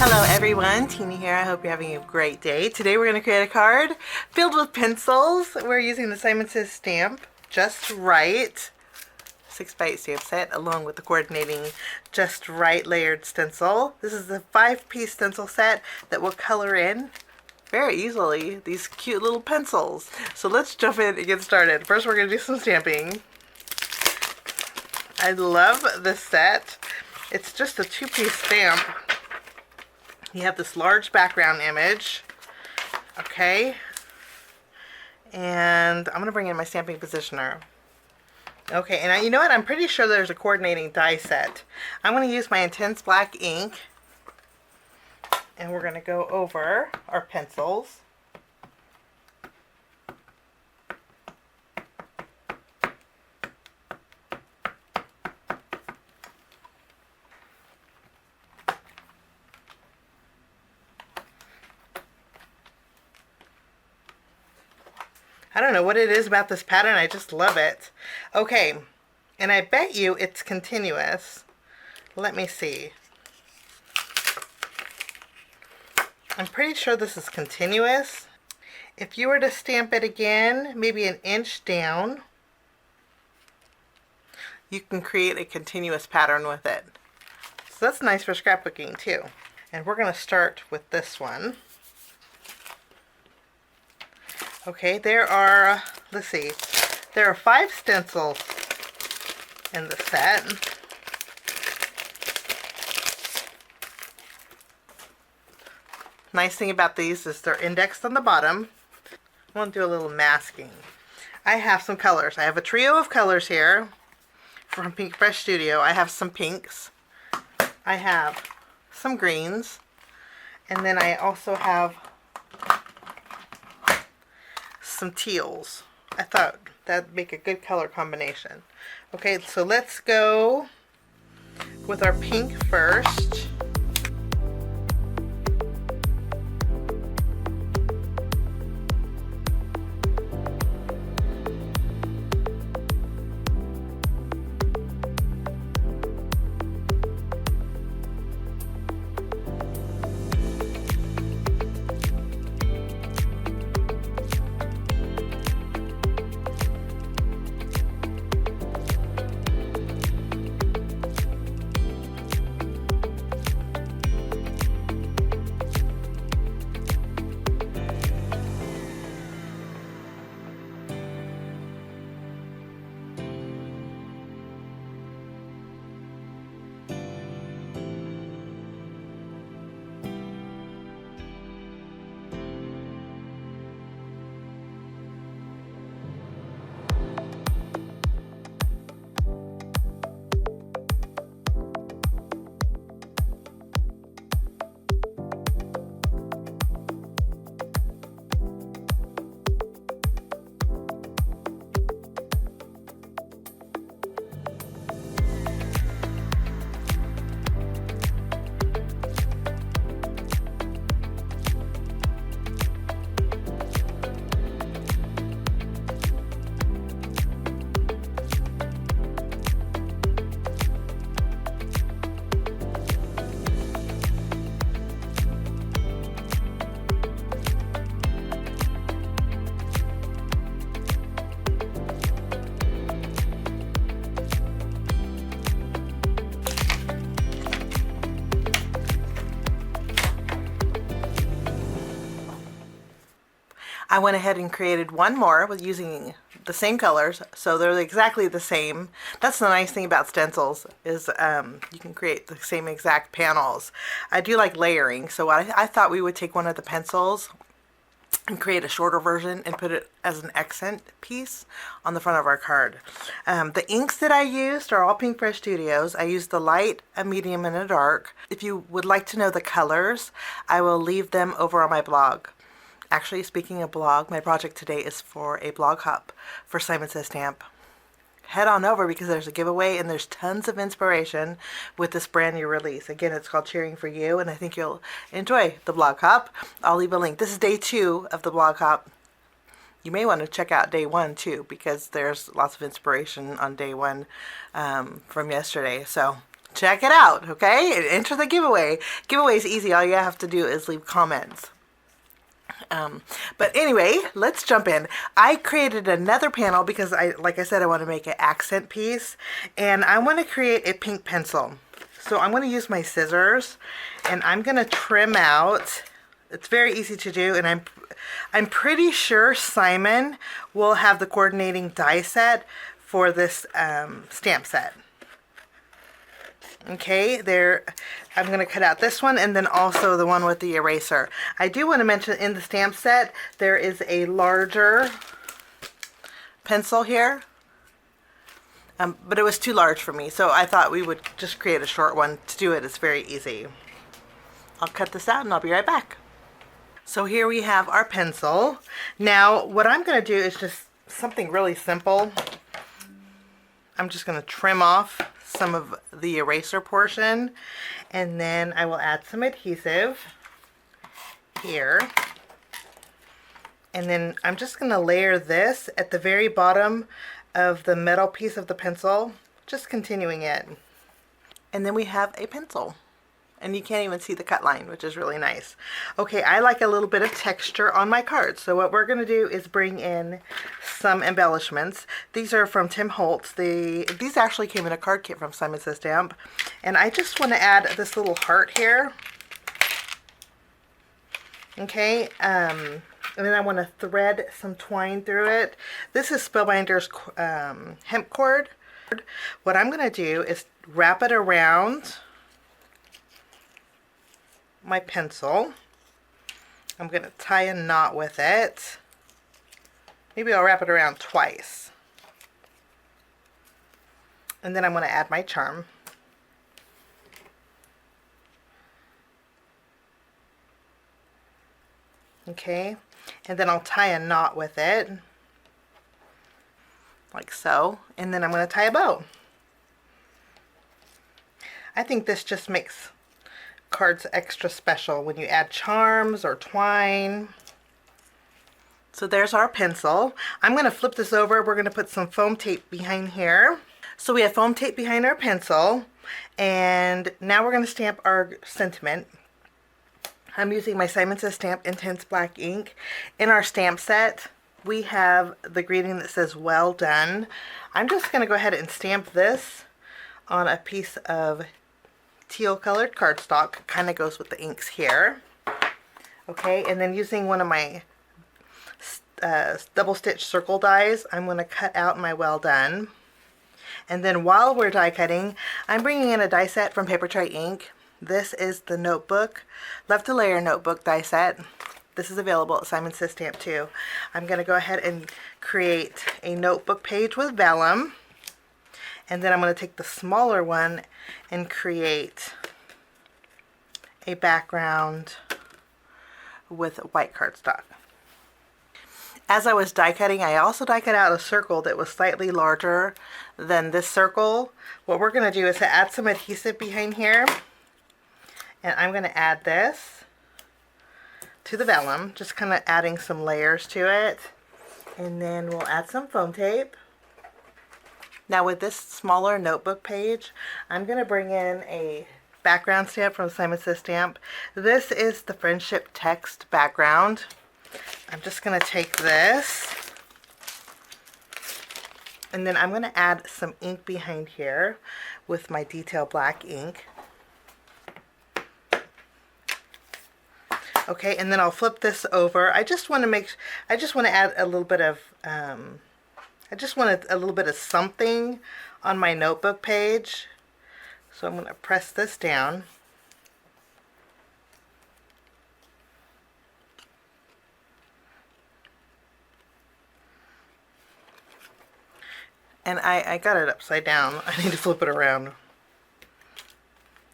Hello everyone, Tina here. I hope you're having a great day. Today we're going to create a card filled with pencils. We're using the Simon Says stamp, Just Right, 6x8 stamp set, along with the coordinating Just Right layered stencil. This is the 5-piece stencil set that will color in very easily these cute little pencils. So let's jump in and get started. First we're going to do some stamping. I love this set. It's just a 2-piece stamp. You have this large background image, okay, and I'm going to bring in my stamping positioner. Okay, and you know what, I'm pretty sure there's a coordinating die set. I'm going to use my Intense Black ink, and we're going to go over our pencils. I don't know what it is about this pattern, I just love it. Okay, and I bet you it's continuous. Let me see. I'm pretty sure this is continuous. If you were to stamp it again, maybe an inch down, you can create a continuous pattern with it. So that's nice for scrapbooking too. And we're going to start with this one. Okay, there are, let's see, there are 5 stencils in the set. Nice thing about these is they're indexed on the bottom. I want to do a little masking. I have some colors. I have a trio of colors here from Pinkfresh Studio. I have some pinks. I have some greens. And then I also have some teals. I thought that'd make a good color combination. Okay, so let's go with our pink first. I went ahead and created one more with using the same colors, so they're exactly the same. That's the nice thing about stencils, is you can create the same exact panels. I do like layering, so I thought we would take one of the pencils and create a shorter version and put it as an accent piece on the front of our card. The inks that I used are all Pinkfresh Studios. I used the light, a medium, and a dark. If you would like to know the colors, I will leave them over on my blog. Actually, speaking of blog, my project today is for a blog hop for Simon Says Stamp. Head on over because there's a giveaway and there's tons of inspiration with this brand new release. Again, it's called Cheering for You, and I think you'll enjoy the blog hop. I'll leave a link. This is day 2 of the blog hop. You may want to check out day 1 too, because there's lots of inspiration on day 1 from yesterday. So check it out, okay? And enter the giveaway. Giveaway is easy. All you have to do is leave comments. But anyway, let's jump in. I created another panel because like I said, I want to make an accent piece, and I want to create a pink pencil. So I'm going to use my scissors, and I'm going to trim out. It's very easy to do, and I'm pretty sure Simon will have the coordinating die set for this stamp set. Okay, there, I'm going to cut out this one and then also the one with the eraser. I do want to mention in the stamp set there is a larger pencil here, but it was too large for me, so I thought we would just create a short one. To do it, it's very easy. I'll cut this out and I'll be right back. So here we have our pencil. Now what I'm going to do is just something really simple. I'm just going to trim off some of the eraser portion, and then I will add some adhesive here, and then I'm just going to layer this at the very bottom of the metal piece of the pencil, just continuing it, and then we have a pencil. And you can't even see the cut line, which is really nice. Okay, I like a little bit of texture on my cards. So what we're going to do is bring in some embellishments. These are from Tim Holtz. These actually came in a card kit from Simon Says Stamp. And I just want to add this little heart here. Okay, and then I want to thread some twine through it. This is Spellbinders hemp cord. What I'm going to do is wrap it around my pencil. I'm going to tie a knot with it. Maybe I'll wrap it around twice. And then I'm going to add my charm. Okay, and then I'll tie a knot with it, like so, and then I'm going to tie a bow. I think this just makes cards extra special when you add charms or twine. So there's our pencil. I'm going to flip this over. We're going to put some foam tape behind here. So we have foam tape behind our pencil, and now we're going to stamp our sentiment. I'm using my Simon Says Stamp Intense Black ink. In our stamp set, we have the greeting that says well done. I'm just going to go ahead and stamp this on a piece of teal colored cardstock. Kind of goes with the inks here. Okay, and then using one of my double stitch circle dies, I'm going to cut out my well done. And then while we're die cutting, I'm bringing in a die set from Papertrey ink. This is the notebook, Love to Layer notebook die set. This is available at Simon Says Stamp too. I'm going to go ahead and create a notebook page with vellum. And then I'm going to take the smaller one and create a background with white cardstock. As I was die cutting, I also die cut out a circle that was slightly larger than this circle. What we're going to do is add some adhesive behind here. And I'm going to add this to the vellum, just kind of adding some layers to it. And then we'll add some foam tape. Now with this smaller notebook page, I'm going to bring in a background stamp from Simon Says Stamp. This is the friendship text background. I'm just going to take this, and then I'm going to add some ink behind here with my detail black ink. Okay, and then I'll flip this over. I just want to add a little bit of I just wanted a little bit of something on my notebook page. So I'm going to press this down. And I got it upside down. I need to flip it around.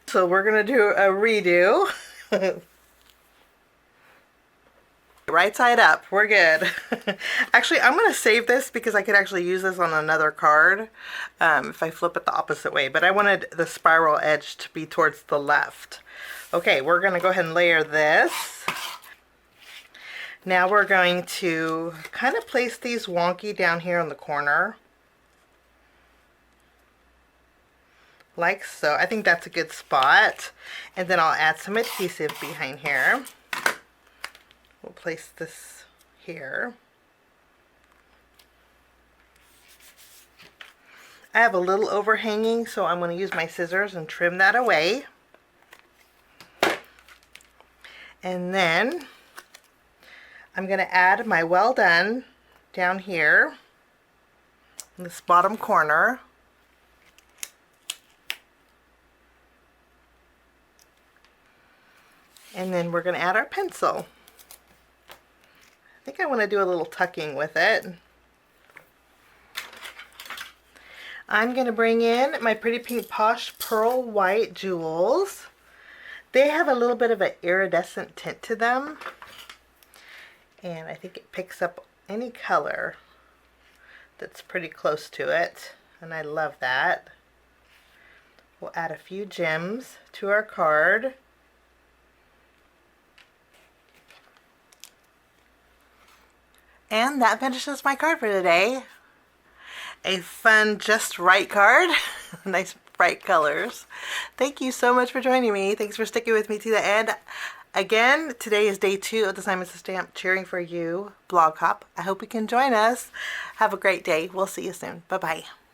So we're going to do a redo. Right side up. We're good. Actually, I'm going to save this because I could actually use this on another card if I flip it the opposite way. But I wanted the spiral edge to be towards the left. Okay, we're going to go ahead and layer this. Now we're going to kind of place these wonky down here in the corner. like so. I think that's a good spot. And then I'll add some adhesive behind here. We'll place this here. I have a little overhanging, so I'm going to use my scissors and trim that away. And then I'm going to add my well done down here in this bottom corner. And then we're going to add our pencil. I think I want to do a little tucking with it. I'm going to bring in my Pretty Pink Posh Pearl White Jewels. They have a little bit of an iridescent tint to them. And I think it picks up any color that's pretty close to it. And I love that. We'll add a few gems to our card. And that finishes my card for today. A fun, just right card. Nice bright colors. Thank you so much for joining me. Thanks for sticking with me to the end. Again, today is day 2 of the Simon Says Stamp Cheering for You blog hop. I hope you can join us. Have a great day. We'll see you soon. Bye-bye.